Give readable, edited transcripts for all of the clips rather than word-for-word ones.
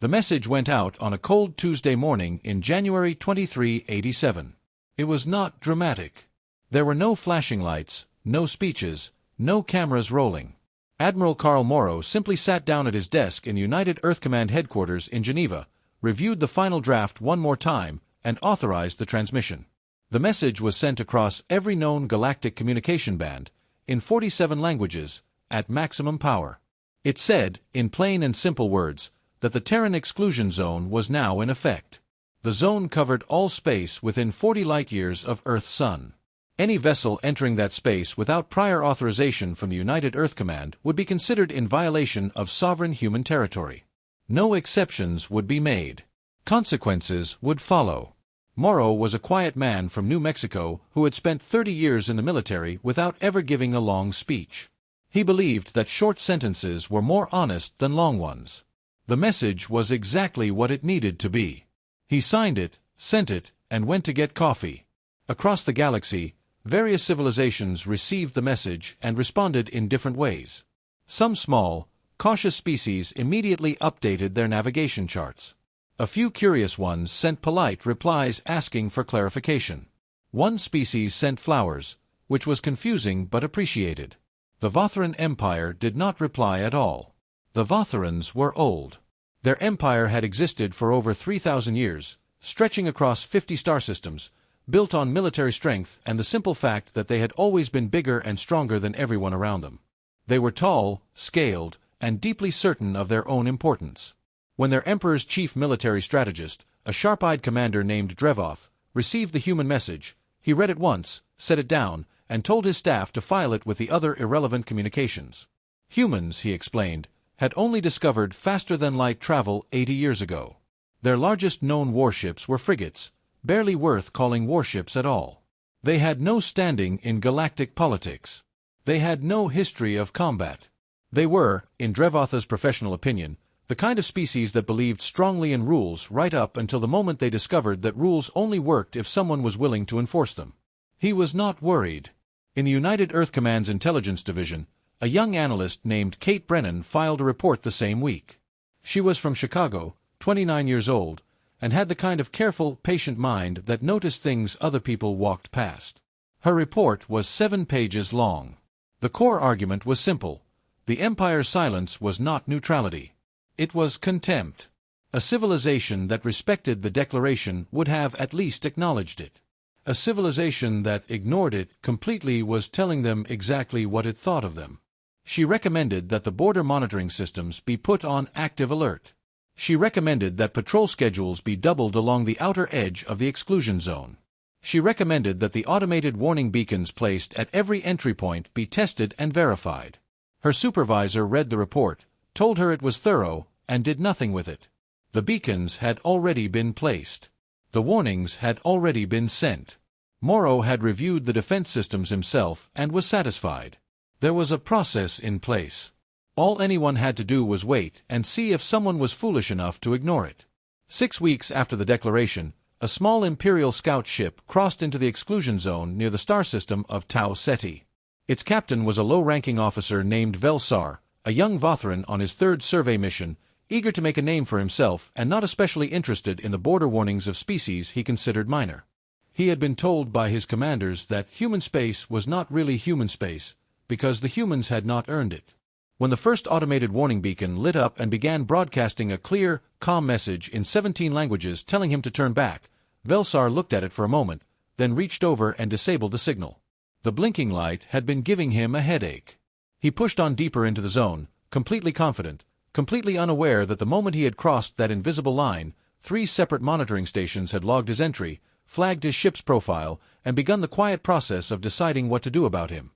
The message went out on a cold Tuesday morning in January 2387. It was not dramatic. There were no flashing lights, no speeches, no cameras rolling. Admiral Carl Morrow simply sat down at his desk in United Earth Command headquarters in Geneva, reviewed the final draft one more time, and authorized the transmission. The message was sent across every known galactic communication band, in 47 languages, at maximum power. It said, in plain and simple words, that the Terran exclusion zone was now in effect. The zone covered all space within 40 light-years of Earth's sun. Any vessel entering that space without prior authorization from the United Earth Command would be considered in violation of sovereign human territory. No exceptions would be made. Consequences would follow. Morrow was a quiet man from New Mexico who had spent 30 years in the military without ever giving a long speech. He believed that short sentences were more honest than long ones. The message was exactly what it needed to be. He signed it, sent it, and went to get coffee. Across the galaxy, various civilizations received the message and responded in different ways. Some small, cautious species immediately updated their navigation charts. A few curious ones sent polite replies asking for clarification. One species sent flowers, which was confusing but appreciated. The Votheran Empire did not reply at all. The Votherans were old. Their empire had existed for over 3,000 years, stretching across 50 star systems, built on military strength and the simple fact that they had always been bigger and stronger than everyone around them. They were tall, scaled, and deeply certain of their own importance. When their emperor's chief military strategist, a sharp-eyed commander named Drevoth, received the human message, he read it once, set it down, and told his staff to file it with the other irrelevant communications. Humans, he explained, had only discovered faster-than-light travel 80 years ago. Their largest known warships were frigates, barely worth calling warships at all. They had no standing in galactic politics. They had no history of combat. They were, in Drevotha's professional opinion, the kind of species that believed strongly in rules right up until the moment they discovered that rules only worked if someone was willing to enforce them. He was not worried. In the United Earth Command's Intelligence Division, a young analyst named Kate Brennan filed a report the same week. She was from Chicago, 29 years old, and had the kind of careful, patient mind that noticed things other people walked past. Her report was 7 pages long. The core argument was simple. The Empire's silence was not neutrality. It was contempt. A civilization that respected the Declaration would have at least acknowledged it. A civilization that ignored it completely was telling them exactly what it thought of them. She recommended that the border monitoring systems be put on active alert. She recommended that patrol schedules be doubled along the outer edge of the exclusion zone. She recommended that the automated warning beacons placed at every entry point be tested and verified. Her supervisor read the report, told her it was thorough, and did nothing with it. The beacons had already been placed. The warnings had already been sent. Morrow had reviewed the defense systems himself and was satisfied. There was a process in place. All anyone had to do was wait and see if someone was foolish enough to ignore it. 6 weeks after the declaration, a small Imperial scout ship crossed into the exclusion zone near the star system of Tau Ceti. Its captain was a low-ranking officer named Velsar, a young Votheran on his 3rd survey mission, eager to make a name for himself and not especially interested in the border warnings of species he considered minor. He had been told by his commanders that human space was not really human space, because the humans had not earned it. When the first automated warning beacon lit up and began broadcasting a clear, calm message in 17 languages telling him to turn back, Velsar looked at it for a moment, then reached over and disabled the signal. The blinking light had been giving him a headache. He pushed on deeper into the zone, completely confident, completely unaware that the moment he had crossed that invisible line, 3 separate monitoring stations had logged his entry, flagged his ship's profile, and begun the quiet process of deciding what to do about him.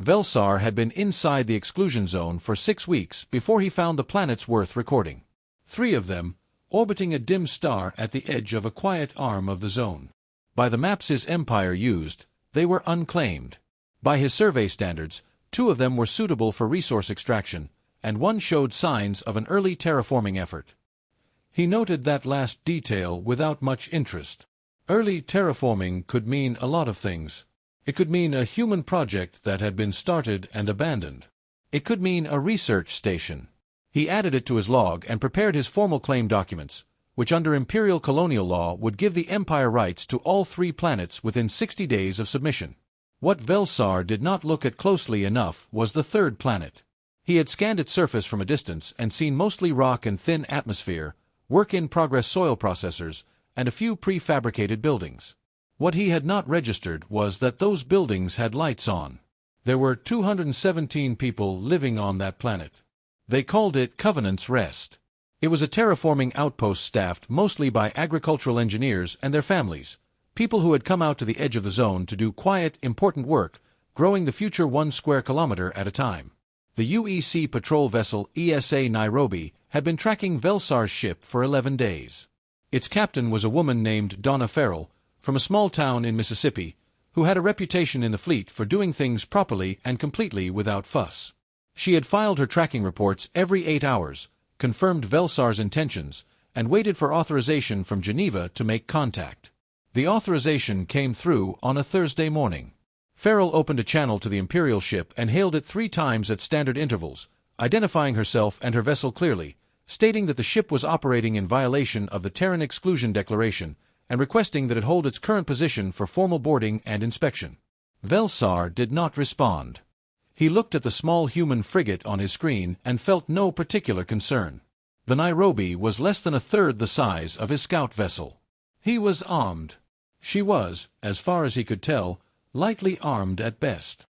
Velsar had been inside the exclusion zone for 6 weeks before he found the planets worth recording. 3 of them, orbiting a dim star at the edge of a quiet arm of the zone. By the maps his empire used, they were unclaimed. By his survey standards, 2 of them were suitable for resource extraction, and 1 showed signs of an early terraforming effort. He noted that last detail without much interest. Early terraforming could mean a lot of things. It could mean a human project that had been started and abandoned. It could mean a research station. He added it to his log and prepared his formal claim documents, which under imperial colonial law would give the Empire rights to all 3 planets within 60 days of submission. What Velsar did not look at closely enough was the 3rd planet. He had scanned its surface from a distance and seen mostly rock and thin atmosphere, work-in-progress soil processors, and a few prefabricated buildings. What he had not registered was that those buildings had lights on. There were 217 people living on that planet. They called it Covenant's Rest. It was a terraforming outpost staffed mostly by agricultural engineers and their families, people who had come out to the edge of the zone to do quiet, important work, growing the future 1 square kilometer at a time. The UEC patrol vessel ESA Nairobi had been tracking Velsar's ship for 11 days. Its captain was a woman named Donna Farrell, from a small town in Mississippi, who had a reputation in the fleet for doing things properly and completely without fuss. She had filed her tracking reports every 8 hours, confirmed Velsar's intentions, and waited for authorization from Geneva to make contact. The authorization came through on a Thursday morning. Farrell opened a channel to the Imperial ship and hailed it 3 times at standard intervals, identifying herself and her vessel clearly, stating that the ship was operating in violation of the Terran Exclusion Declaration, and requesting that it hold its current position for formal boarding and inspection. Velsar did not respond. He looked at the small human frigate on his screen and felt no particular concern. The Nairobi was less than 1/3 the size of his scout vessel. He was armed. She was, as far as he could tell, lightly armed at best.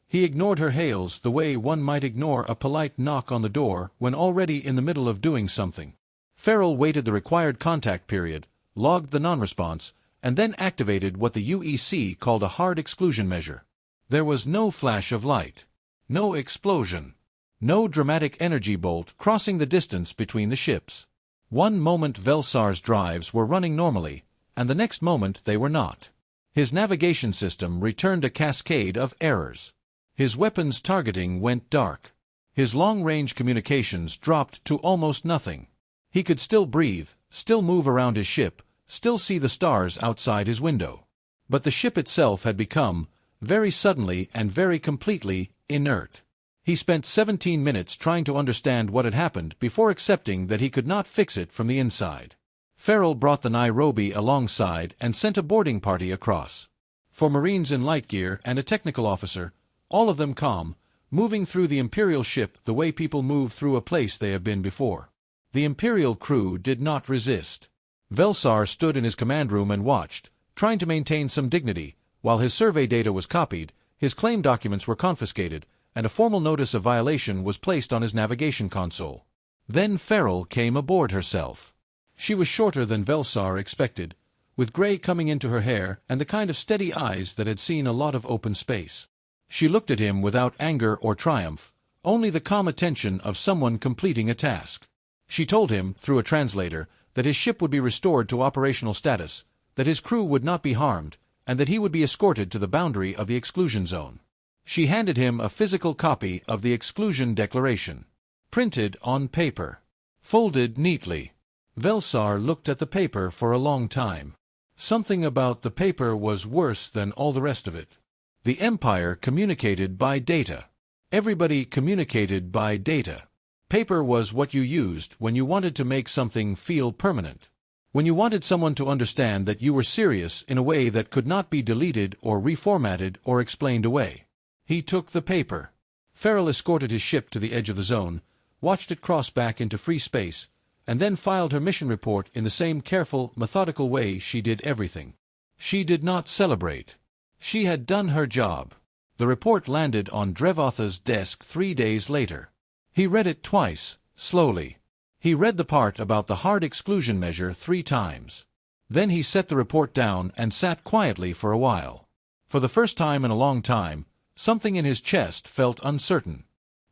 He ignored her hails the way one might ignore a polite knock on the door when already in the middle of doing something. Farrell waited the required contact period, logged the non-response, and then activated what the UEC called a hard exclusion measure. There was no flash of light, no explosion, no dramatic energy bolt crossing the distance between the ships. One moment Velsar's drives were running normally, and the next moment they were not. His navigation system returned a cascade of errors. His weapons targeting went dark. His long-range communications dropped to almost nothing. He could still breathe, still move around his ship, still see the stars outside his window. But the ship itself had become, very suddenly and very completely, inert. He spent 17 minutes trying to understand what had happened before accepting that he could not fix it from the inside. Farrell brought the Nairobi alongside and sent a boarding party across. 4 Marines in light gear and a technical officer, all of them calm, moving through the Imperial ship the way people move through a place they have been before. The Imperial crew did not resist. Velsar stood in his command room and watched, trying to maintain some dignity, while his survey data was copied, his claim documents were confiscated, and a formal notice of violation was placed on his navigation console. Then Farrell came aboard herself. She was shorter than Velsar expected, with gray coming into her hair and the kind of steady eyes that had seen a lot of open space. She looked at him without anger or triumph, only the calm attention of someone completing a task. She told him, through a translator, that his ship would be restored to operational status, that his crew would not be harmed, and that he would be escorted to the boundary of the exclusion zone. She handed him a physical copy of the Exclusion Declaration, printed on paper, folded neatly. Velsar looked at the paper for a long time. Something about the paper was worse than all the rest of it. The Empire communicated by data. Everybody communicated by data. Paper was what you used when you wanted to make something feel permanent. When you wanted someone to understand that you were serious in a way that could not be deleted or reformatted or explained away. He took the paper. Farrell escorted his ship to the edge of the zone, watched it cross back into free space, and then filed her mission report in the same careful, methodical way she did everything. She did not celebrate. She had done her job. The report landed on Drevotha's desk 3 days later. He read it twice, slowly. He read the part about the hard exclusion measure 3 times. Then he set the report down and sat quietly for a while. For the first time in a long time, something in his chest felt uncertain.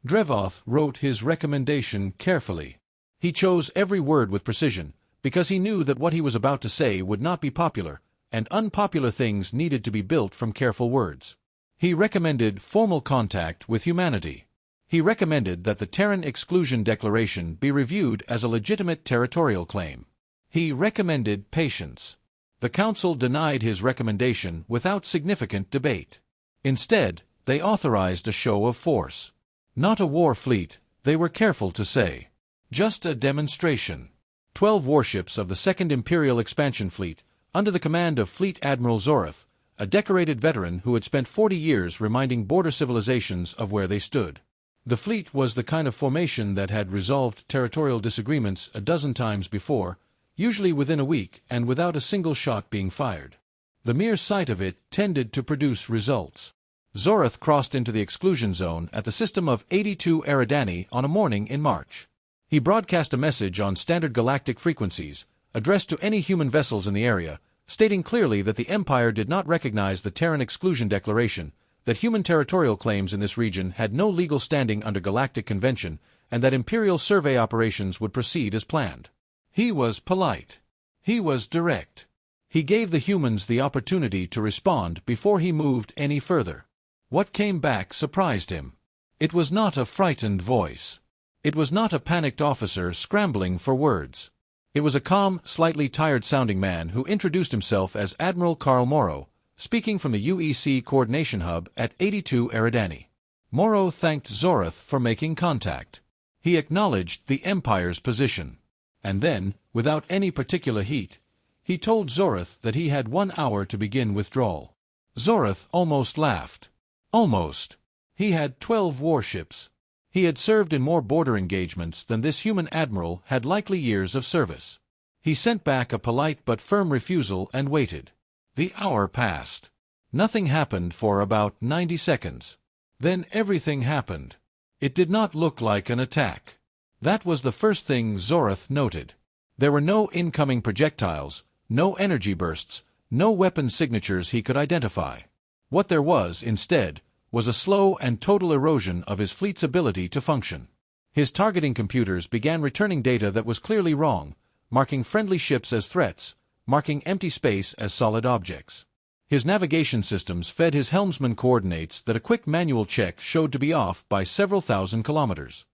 Drevoth wrote his recommendation carefully. He chose every word with precision, because he knew that what he was about to say would not be popular, and unpopular things needed to be built from careful words. He recommended formal contact with humanity. He recommended that the Terran Exclusion Declaration be reviewed as a legitimate territorial claim. He recommended patience. The Council denied his recommendation without significant debate. Instead, they authorized a show of force. Not a war fleet, They were careful to say. Just a demonstration. 12 warships of the Second Imperial Expansion Fleet, under the command of Fleet Admiral Zorath, a decorated veteran who had spent 40 years reminding border civilizations of where they stood. The fleet was the kind of formation that had resolved territorial disagreements a dozen times before, usually within a week and without a single shot being fired. The mere sight of it tended to produce results. Zorath crossed into the exclusion zone at the system of 82 Eridani on a morning in March. He broadcast a message on standard galactic frequencies, addressed to any human vessels in the area, stating clearly that the Empire did not recognize the Terran Exclusion Declaration, that human territorial claims in this region had no legal standing under galactic convention, and that Imperial survey operations would proceed as planned. He was polite. He was direct. He gave the humans the opportunity to respond before he moved any further. What came back surprised him. It was not a frightened voice. It was not a panicked officer scrambling for words. It was a calm, slightly tired-sounding man who introduced himself as Admiral Carl Morrow, speaking from the UEC Coordination Hub at 82 Eridani. Morrow thanked Zorath for making contact. He acknowledged the Empire's position. And then, without any particular heat, he told Zorath that he had 1 hour to begin withdrawal. Zorath almost laughed. Almost. He had 12 warships. He had served in more border engagements than this human admiral had likely years of service. He sent back a polite but firm refusal and waited. The hour passed. Nothing happened for about 90 seconds. Then everything happened. It did not look like an attack. That was the first thing Zorath noted. There were no incoming projectiles, no energy bursts, no weapon signatures he could identify. What there was, instead, was a slow and total erosion of his fleet's ability to function. His targeting computers began returning data that was clearly wrong, marking friendly ships as threats, marking empty space as solid objects. His navigation systems fed his helmsman coordinates that a quick manual check showed to be off by several thousand kilometers.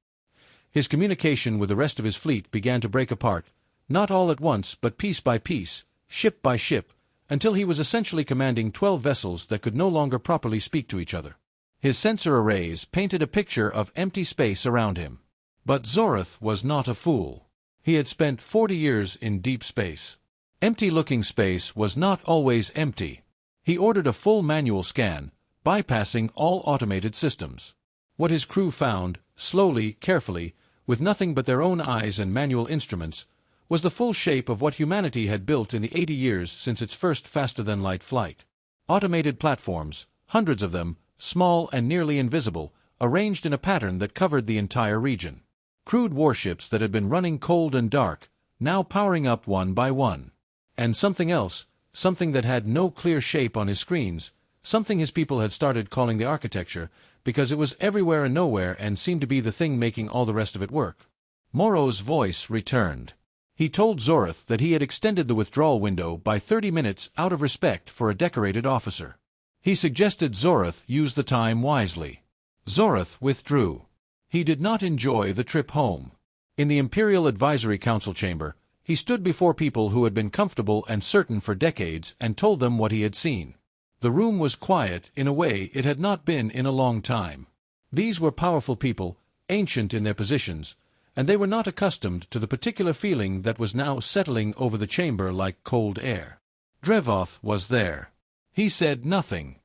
His communication with the rest of his fleet began to break apart, not all at once but piece by piece, ship by ship, until he was essentially commanding 12 vessels that could no longer properly speak to each other. His sensor arrays painted a picture of empty space around him. But Zorath was not a fool. He had spent 40 years in deep space. Empty-looking space was not always empty. He ordered a full manual scan, bypassing all automated systems. What his crew found, slowly, carefully, with nothing but their own eyes and manual instruments, was the full shape of what humanity had built in the 80 years since its first faster-than-light flight. Automated platforms, hundreds of them, small and nearly invisible, arranged in a pattern that covered the entire region. Crude warships that had been running cold and dark, now powering up one by one. And something else, something that had no clear shape on his screens, something his people had started calling the architecture, because it was everywhere and nowhere and seemed to be the thing making all the rest of it work. Morrow's voice returned. He told Zorath that he had extended the withdrawal window by 30 minutes out of respect for a decorated officer. He suggested Zorath use the time wisely. Zorath withdrew. He did not enjoy the trip home. In the Imperial Advisory Council chamber, he stood before people who had been comfortable and certain for decades and told them what he had seen. The room was quiet in a way it had not been in a long time. These were powerful people, ancient in their positions, and they were not accustomed to the particular feeling that was now settling over the chamber like cold air. Drevoth was there. He said nothing.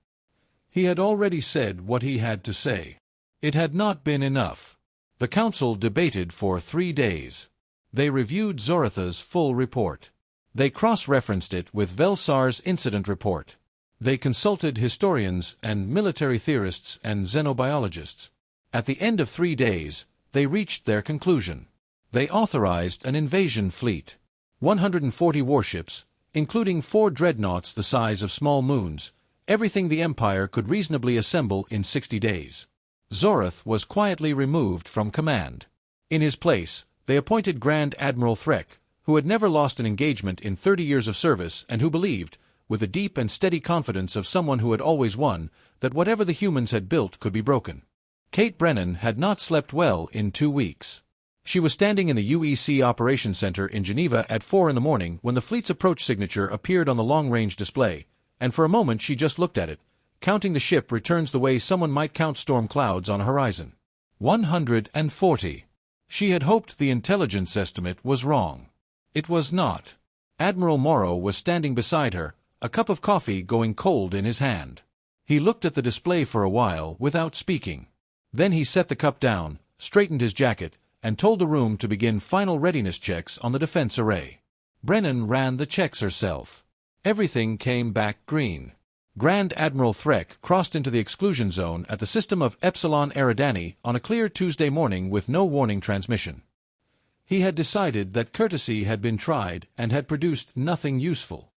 He had already said what he had to say. It had not been enough. The council debated for 3 days. They reviewed Zoratha's full report. They cross-referenced it with Velsar's incident report. They consulted historians and military theorists and xenobiologists. At the end of 3 days, they reached their conclusion. They authorized an invasion fleet. 140 warships, including 4 dreadnoughts the size of small moons, everything the Empire could reasonably assemble in 60 days. Zorath was quietly removed from command. In his place, they appointed Grand Admiral Threk, who had never lost an engagement in 30 years of service and who believed, with the deep and steady confidence of someone who had always won, that whatever the humans had built could be broken. Kate Brennan had not slept well in 2 weeks. She was standing in the UEC Operations Center in Geneva at 4 in the morning when the fleet's approach signature appeared on the long-range display, and for a moment she just looked at it, counting the ship returns the way someone might count storm clouds on a horizon. 140. She had hoped the intelligence estimate was wrong. It was not. Admiral Morrow was standing beside her, a cup of coffee going cold in his hand. He looked at the display for a while without speaking. Then he set the cup down, straightened his jacket, and told the room to begin final readiness checks on the defense array. Brennan ran the checks herself. Everything came back green. Grand Admiral Threk crossed into the exclusion zone at the system of Epsilon Eridani on a clear Tuesday morning with no warning transmission. He had decided that courtesy had been tried and had produced nothing useful.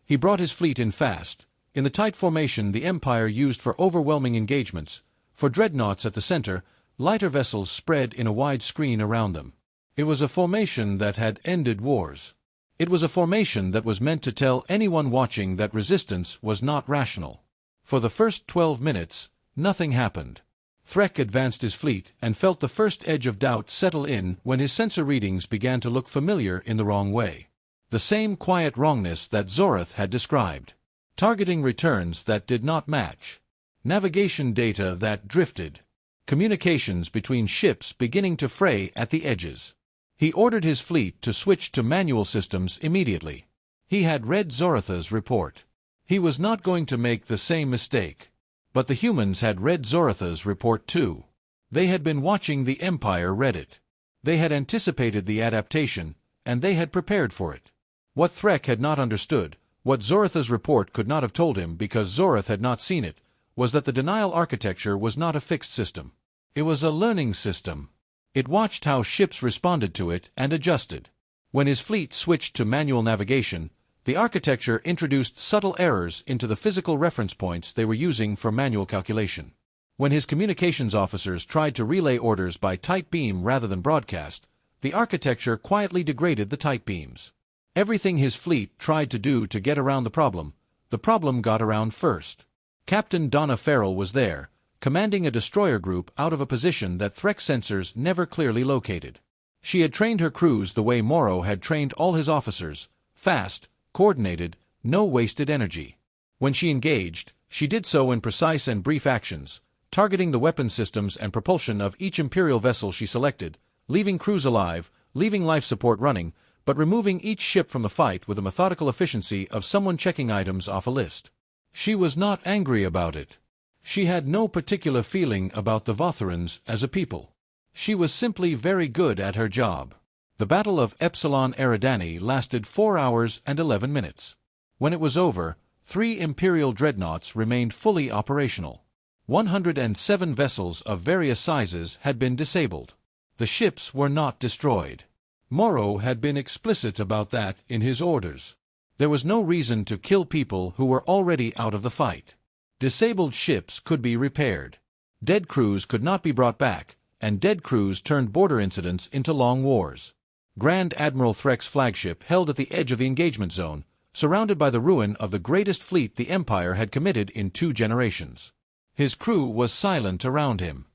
He brought his fleet in fast, in the tight formation the Empire used for overwhelming engagements, for dreadnoughts at the center, lighter vessels spread in a wide screen around them. It was a formation that had ended wars. It was a formation that was meant to tell anyone watching that resistance was not rational. For the first 12 minutes, nothing happened. Threk advanced his fleet and felt the first edge of doubt settle in when his sensor readings began to look familiar in the wrong way. The same quiet wrongness that Zorath had described. Targeting returns that did not match. Navigation data that drifted. Communications between ships beginning to fray at the edges. He ordered his fleet to switch to manual systems immediately. He had read Zoratha's report. He was not going to make the same mistake. But the humans had read Zoratha's report too. They had been watching the Empire read it. They had anticipated the adaptation, and they had prepared for it. What Threk had not understood, what Zoratha's report could not have told him because Zorath had not seen it, was that the denial architecture was not a fixed system. It was a learning system. It watched how ships responded to it and adjusted. When his fleet switched to manual navigation, the architecture introduced subtle errors into the physical reference points they were using for manual calculation. When his communications officers tried to relay orders by tight beam rather than broadcast, the architecture quietly degraded the tight beams. Everything his fleet tried to do to get around the problem got around first. Captain Donna Farrell was there, commanding a destroyer group out of a position that Threk sensors never clearly located. She had trained her crews the way Morrow had trained all his officers, fast, coordinated, no wasted energy. When she engaged, she did so in precise and brief actions, targeting the weapon systems and propulsion of each Imperial vessel she selected, leaving crews alive, leaving life support running, but removing each ship from the fight with the methodical efficiency of someone checking items off a list. She was not angry about it. She had no particular feeling about the Votherans as a people. She was simply very good at her job. The Battle of Epsilon Eridani lasted 4 hours and 11 minutes. When it was over, 3 Imperial dreadnoughts remained fully operational. 107 vessels of various sizes had been disabled. The ships were not destroyed. Morrow had been explicit about that in his orders. There was no reason to kill people who were already out of the fight. Disabled ships could be repaired. Dead crews could not be brought back, and dead crews turned border incidents into long wars. Grand Admiral Threk's flagship held at the edge of the engagement zone, surrounded by the ruin of the greatest fleet the Empire had committed in 2 generations. His crew was silent around him.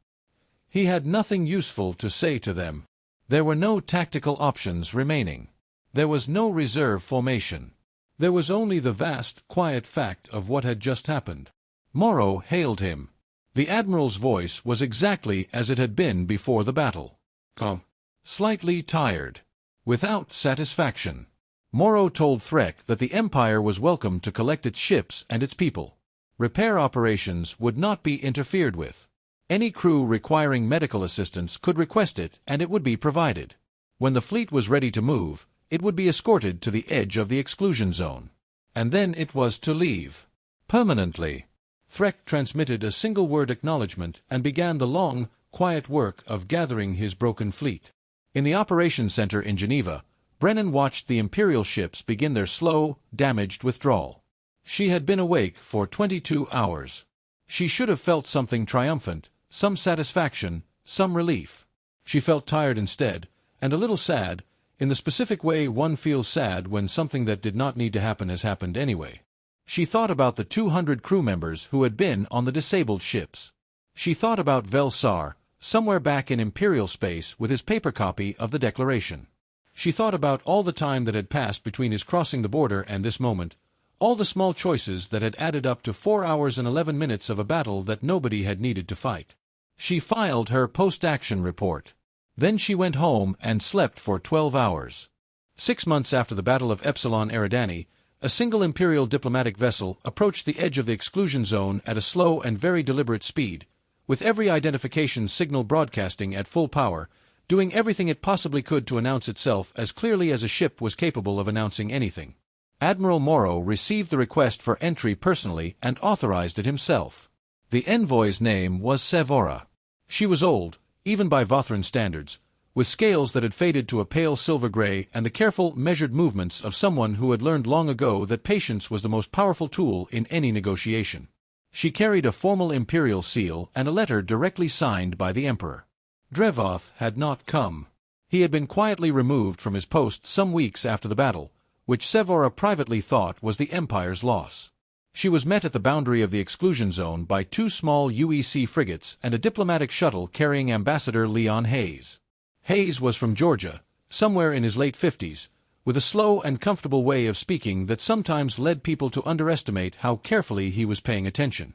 He had nothing useful to say to them. There were no tactical options remaining. There was no reserve formation. There was only the vast, quiet fact of what had just happened. Morrow hailed him. The Admiral's voice was exactly as it had been before the battle. Calm. Slightly tired. Without satisfaction. Morrow told Threk that the Empire was welcome to collect its ships and its people. Repair operations would not be interfered with. Any crew requiring medical assistance could request it and it would be provided. When the fleet was ready to move, it would be escorted to the edge of the exclusion zone. And then it was to leave. Permanently. Threk transmitted a single-word acknowledgement and began the long, quiet work of gathering his broken fleet. In the operations center in Geneva, Brennan watched the Imperial ships begin their slow, damaged withdrawal. She had been awake for 22 hours. She should have felt something triumphant, some satisfaction, some relief. She felt tired instead, and a little sad, in the specific way one feels sad when something that did not need to happen has happened anyway. She thought about the 200 crew members who had been on the disabled ships. She thought about Velsar, somewhere back in Imperial space with his paper copy of the Declaration. She thought about all the time that had passed between his crossing the border and this moment, all the small choices that had added up to 4 hours and 11 minutes of a battle that nobody had needed to fight. She filed her post-action report. Then she went home and slept for 12 hours. 6 months after the Battle of Epsilon Eridani, a single Imperial diplomatic vessel approached the edge of the exclusion zone at a slow and very deliberate speed, with every identification signal broadcasting at full power, doing everything it possibly could to announce itself as clearly as a ship was capable of announcing anything. Admiral Morrow received the request for entry personally and authorized it himself. The envoy's name was Sevora. She was old, even by Vothran standards, with scales that had faded to a pale silver gray and the careful, measured movements of someone who had learned long ago that patience was the most powerful tool in any negotiation. She carried a formal imperial seal and a letter directly signed by the Emperor. Drevoth had not come. He had been quietly removed from his post some weeks after the battle, which Sevora privately thought was the Empire's loss. She was met at the boundary of the exclusion zone by 2 small UEC frigates and a diplomatic shuttle carrying Ambassador Leon Hayes. Hayes was from Georgia, somewhere in his late 50s, with a slow and comfortable way of speaking that sometimes led people to underestimate how carefully he was paying attention.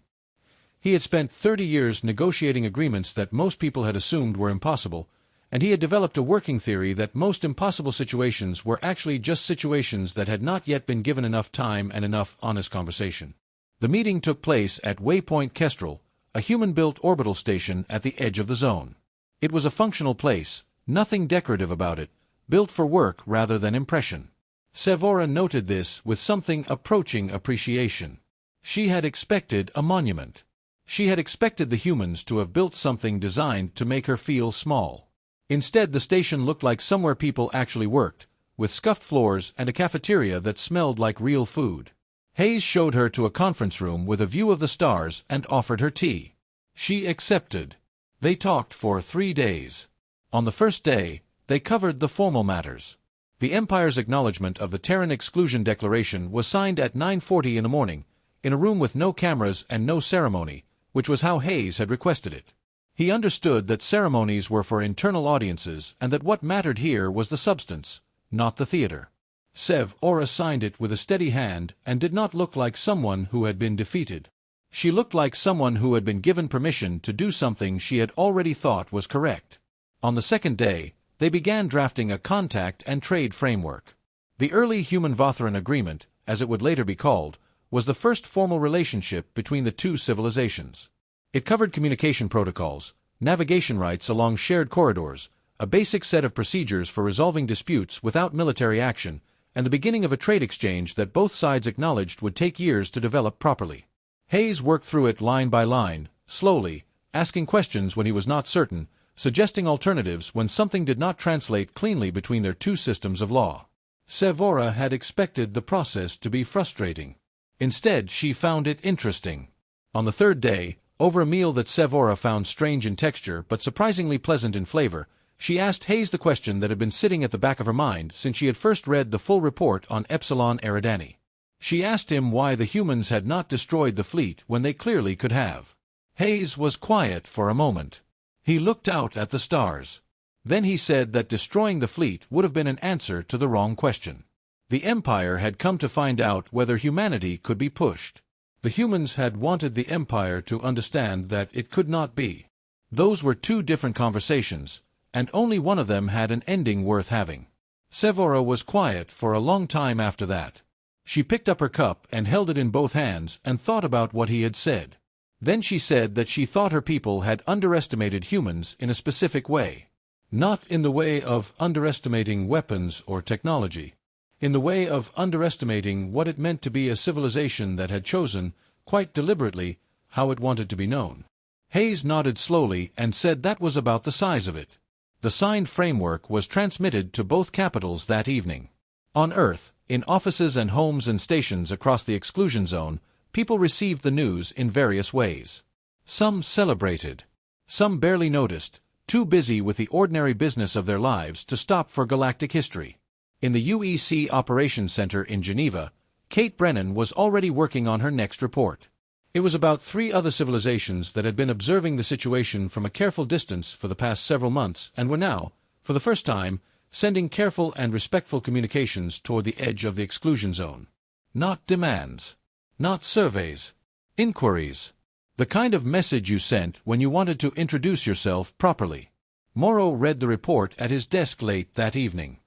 He had spent 30 years negotiating agreements that most people had assumed were impossible, and he had developed a working theory that most impossible situations were actually just situations that had not yet been given enough time and enough honest conversation. The meeting took place at Waypoint Kestrel, a human-built orbital station at the edge of the zone. It was a functional place, nothing decorative about it, built for work rather than impression. Sevora noted this with something approaching appreciation. She had expected a monument. She had expected the humans to have built something designed to make her feel small. Instead, the station looked like somewhere people actually worked, with scuffed floors and a cafeteria that smelled like real food. Hayes showed her to a conference room with a view of the stars and offered her tea. She accepted. They talked for 3 days. On the first day, they covered the formal matters. The Empire's acknowledgement of the Terran Exclusion Declaration was signed at 9:40 in the morning, in a room with no cameras and no ceremony, which was how Hayes had requested it. He understood that ceremonies were for internal audiences and that what mattered here was the substance, not the theater. Sevora signed it with a steady hand and did not look like someone who had been defeated. She looked like someone who had been given permission to do something she had already thought was correct. On the second day, they began drafting a contact and trade framework. The early Human-Vothran Agreement, as it would later be called, was the first formal relationship between the two civilizations. It covered communication protocols, navigation rights along shared corridors, a basic set of procedures for resolving disputes without military action, and the beginning of a trade exchange that both sides acknowledged would take years to develop properly. Hayes worked through it line by line, slowly, asking questions when he was not certain, suggesting alternatives when something did not translate cleanly between their two systems of law. Sevora had expected the process to be frustrating. Instead, she found it interesting. On the third day, over a meal that Sevora found strange in texture but surprisingly pleasant in flavor, she asked Hayes the question that had been sitting at the back of her mind since she had first read the full report on Epsilon Eridani. She asked him why the humans had not destroyed the fleet when they clearly could have. Hayes was quiet for a moment. He looked out at the stars. Then he said that destroying the fleet would have been an answer to the wrong question. The Empire had come to find out whether humanity could be pushed. The humans had wanted the Empire to understand that it could not be. Those were 2 different conversations, and only one of them had an ending worth having. Sevora was quiet for a long time after that. She picked up her cup and held it in both hands and thought about what he had said. Then she said that she thought her people had underestimated humans in a specific way. Not in the way of underestimating weapons or technology. In the way of underestimating what it meant to be a civilization that had chosen, quite deliberately, how it wanted to be known. Hayes nodded slowly and said that was about the size of it. The signed framework was transmitted to both capitals that evening. On Earth, in offices and homes and stations across the exclusion zone, people received the news in various ways. Some celebrated. Some barely noticed, too busy with the ordinary business of their lives to stop for galactic history. In the UEC Operations Center in Geneva, Kate Brennan was already working on her next report. It was about 3 other civilizations that had been observing the situation from a careful distance for the past several months and were now, for the first time, sending careful and respectful communications toward the edge of the exclusion zone. Not demands. Not surveys. Inquiries. The kind of message you sent when you wanted to introduce yourself properly. Morrow read the report at his desk late that evening.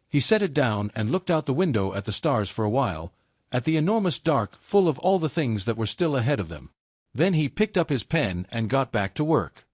He set it down and looked out the window at the stars for a while, at the enormous dark full of all the things that were still ahead of them. Then he picked up his pen and got back to work.